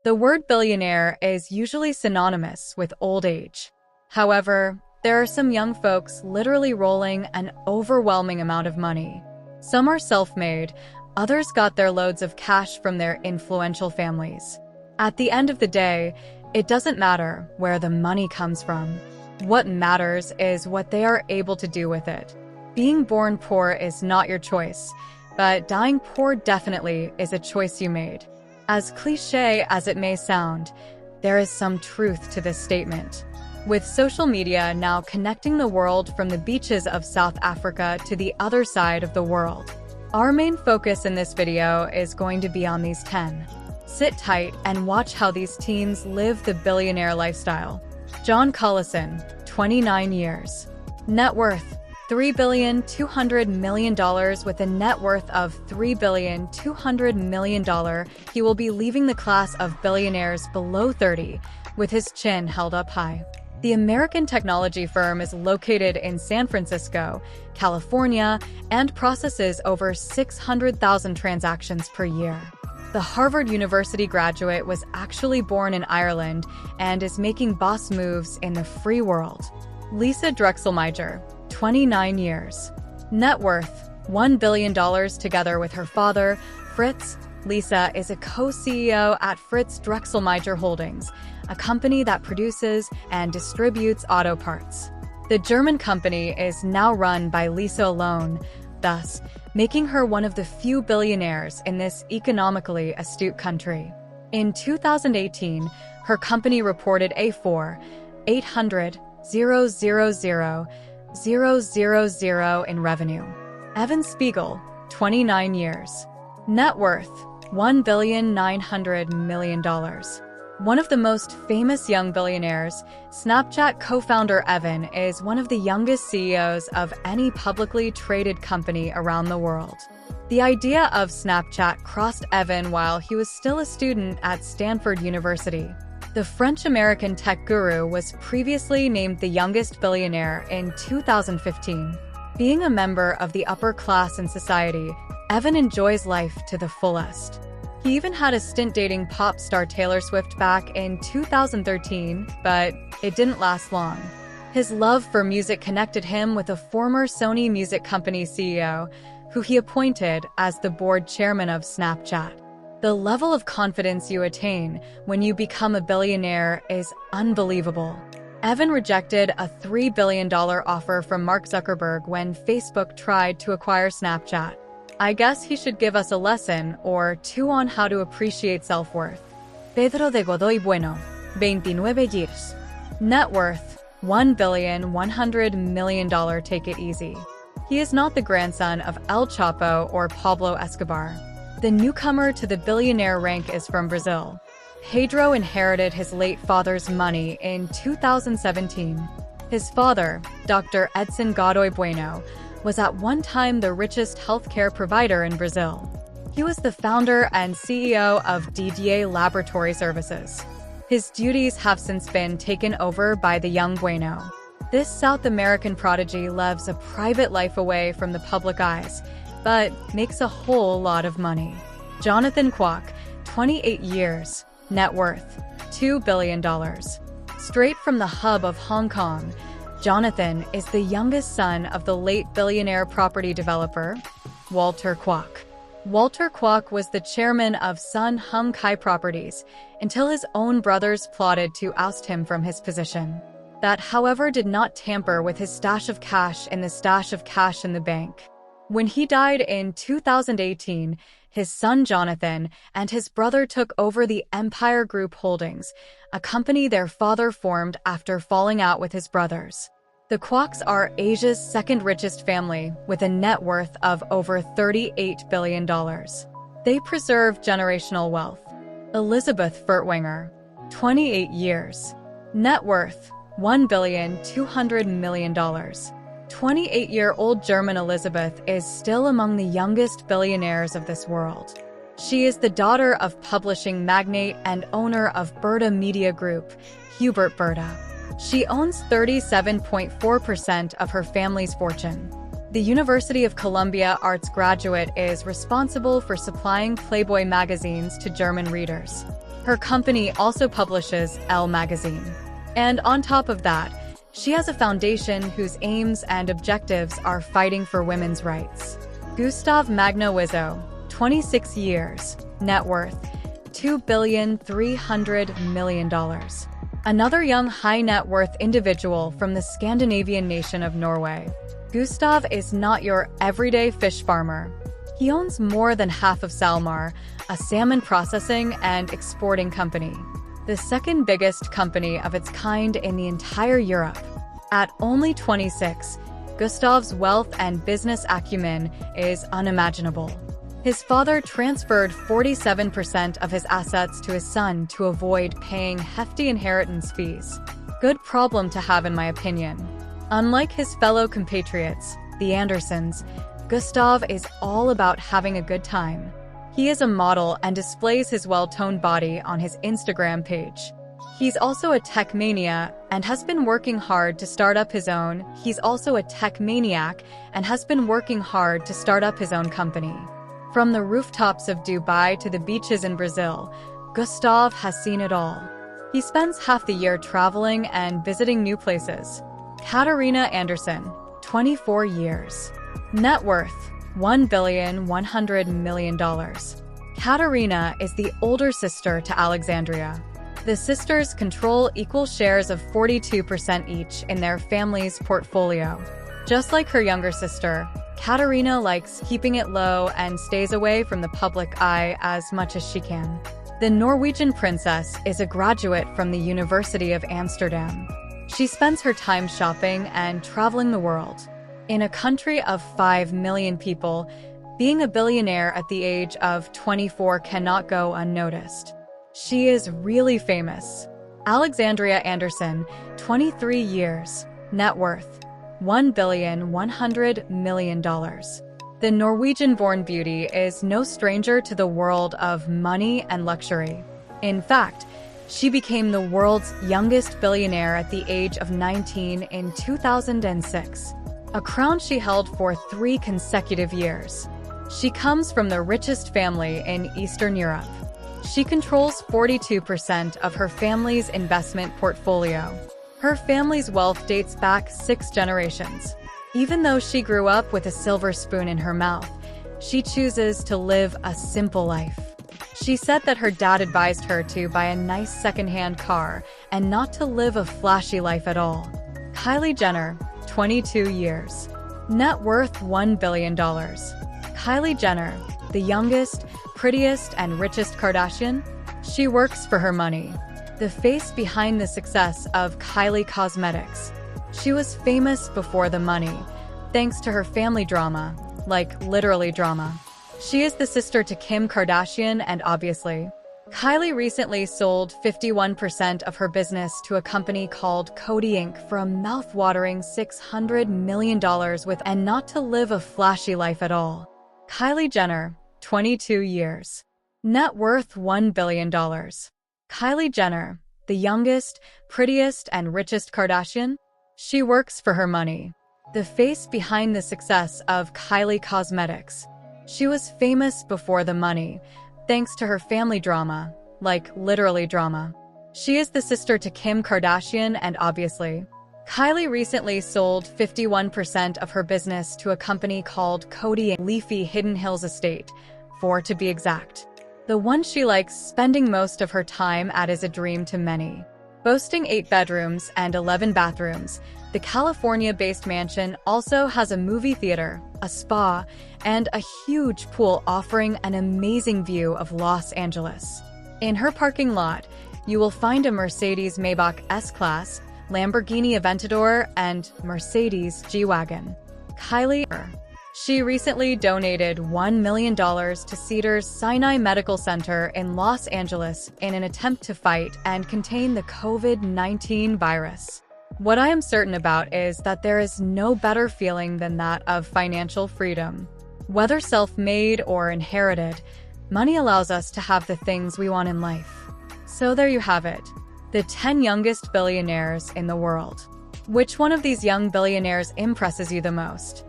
The word billionaire is usually synonymous with old age. However, there are some young folks literally rolling an overwhelming amount of money. Some are self-made, others got their loads of cash from their influential families. At the end of the day, it doesn't matter where the money comes from. What matters is what they are able to do with it. Being born poor is not your choice, but dying poor definitely is a choice you made. As cliché as it may sound, there is some truth to this statement. With social media now connecting the world from the beaches of South Africa to the other side of the world, our main focus in this video is going to be on these 10. Sit tight and watch how these teens live the billionaire lifestyle. John Collison, 29 years. Net worth, $3.2 billion with a net worth of $3.2 billion. He will be leaving the class of billionaires below 30, with his chin held up high. The American technology firm is located in San Francisco, California, and processes over 600,000 transactions per year. The Harvard University graduate was actually born in Ireland and is making boss moves in the free world. Lisa Drexelmeijer, 29 years. Net worth, $1 billion together with her father, Fritz. Lisa is a co-CEO at Fritz Drexelmeijer Holdings, a company that produces and distributes auto parts. The German company is now run by Lisa alone, thus making her one of the few billionaires in this economically astute country. In 2018, her company reported a 4,800,000 in revenue. Evan Spiegel, 29 years. Net worth, $1.9 billion. One of the most famous young billionaires, Snapchat co-founder Evan is one of the youngest CEOs of any publicly traded company around the world. The idea of Snapchat crossed Evan while he was still a student at Stanford University. The French-American tech guru was previously named the youngest billionaire in 2015. Being a member of the upper class in society, Evan enjoys life to the fullest. He even had a stint dating pop star Taylor Swift back in 2013, but it didn't last long. His love for music connected him with a former Sony Music Company CEO, who he appointed as the board chairman of Snapchat. The level of confidence you attain when you become a billionaire is unbelievable. Evan rejected a $3 billion offer from Mark Zuckerberg when Facebook tried to acquire Snapchat. I guess he should give us a lesson or two on how to appreciate self-worth. Pedro de Godoy Bueno, 29 years. Net worth, $1.1 billion. Take it easy. He is not the grandson of El Chapo or Pablo Escobar. The newcomer to the billionaire rank is from Brazil. Pedro inherited his late father's money in 2017. His father, Dr. Edson Godoy Bueno, was at one time the richest healthcare provider in Brazil. He was the founder and CEO of DDA Laboratory Services. His duties have since been taken over by the young Bueno. This South American prodigy lives a private life away from the public eyes, but makes a whole lot of money. Jonathan Kwok, 28 years. Net worth, $2 billion. Straight from the hub of Hong Kong, Jonathan is the youngest son of the late billionaire property developer, Walter Kwok. Walter Kwok was the chairman of Sun Hung Kai Properties until his own brothers plotted to oust him from his position. That, however, did not tamper with his stash of cash in the stash of cash in the bank. When he died in 2018, his son Jonathan and his brother took over the Empire Group Holdings, a company their father formed after falling out with his brothers. The Kwoks are Asia's second richest family, with a net worth of over $38 billion. They preserve generational wealth. Elizabeth Furtwängler, 28 years. Net worth, $1.2 billion. 28-year-old German Elizabeth is still among the youngest billionaires of this world. She is the daughter of publishing magnate and owner of Berta Media Group, Hubert Berta. She owns 37.4% of her family's fortune. The University of Columbia arts graduate is responsible for supplying Playboy magazines to German readers. Her company also publishes Elle magazine. And on top of that, she has a foundation whose aims and objectives are fighting for women's rights. Gustav Magno-Wizzo, 26 years, net worth $2,300,000,000. Another young high-net-worth individual from the Scandinavian nation of Norway. Gustav is not your everyday fish farmer. He owns more than half of SalMar, a salmon processing and exporting company, the second biggest company of its kind in the entire Europe. At only 26, Gustav's wealth and business acumen is unimaginable. His father transferred 47% of his assets to his son to avoid paying hefty inheritance fees. Good problem to have, in my opinion. Unlike his fellow compatriots, the Andersons, Gustav is all about having a good time. He is a model and displays his well-toned body on his Instagram page. He's also a tech mania and has been working hard to start up his own. He's also a tech maniac and has been working hard to start up his own company. From the rooftops of Dubai to the beaches in Brazil, Gustav has seen it all. He spends half the year traveling and visiting new places. Katarina Anderson, 24 years. Net worth, $1,100,000,000. Katarina is the older sister to Alexandria. The sisters control equal shares of 42% each in their family's portfolio. Just like her younger sister, Katarina likes keeping it low and stays away from the public eye as much as she can. The Norwegian princess is a graduate from the University of Amsterdam. She spends her time shopping and traveling the world. In a country of 5 million people, being a billionaire at the age of 24 cannot go unnoticed. She is really famous. Alexandria Anderson, 23 years, net worth $1,100,000,000. The Norwegian-born beauty is no stranger to the world of money and luxury. In fact, she became the world's youngest billionaire at the age of 19 in 2006, a crown she held for 3 consecutive years. She comes from the richest family in Eastern Europe. She controls 42% of her family's investment portfolio. Her family's wealth dates back 6 generations. Even though she grew up with a silver spoon in her mouth, she chooses to live a simple life. She said that her dad advised her to buy a nice second-hand car and not to live a flashy life at all. Kylie Jenner, 22 years. Net worth $1 billion. Kylie Jenner, the youngest, prettiest, and richest Kardashian? She works for her money. The face behind the success of Kylie Cosmetics. She was famous before the money, thanks to her family drama, like literally drama. She is the sister to Kim Kardashian, and obviously, Kylie recently sold 51% of her business to a company called Coty Inc. for a mouth-watering $600 million and not to live a flashy life at all. Kylie Jenner, 22 years. Net worth $1 billion. Kylie Jenner, the youngest, prettiest, and richest Kardashian? She works for her money. The face behind the success of Kylie Cosmetics. She was famous before the money, thanks to her family drama, like literally drama. She is the sister to Kim Kardashian, and obviously, Kylie recently sold 51% of her business to a company called Coty Leafy Hidden Hills Estate, to be exact. The one she likes spending most of her time at is a dream to many. Boasting 8 bedrooms and 11 bathrooms, the California-based mansion also has a movie theater, a spa, and a huge pool offering an amazing view of Los Angeles. In her parking lot, you will find a Mercedes Maybach S-Class, Lamborghini Aventador, and Mercedes G-Wagon. Kylie. She recently donated $1 million to Cedars Sinai Medical Center in Los Angeles in an attempt to fight and contain the COVID-19 virus. What I am certain about is that there is no better feeling than that of financial freedom. Whether self-made or inherited, money allows us to have the things we want in life. So there you have it, the 10 youngest billionaires in the world. Which one of these young billionaires impresses you the most?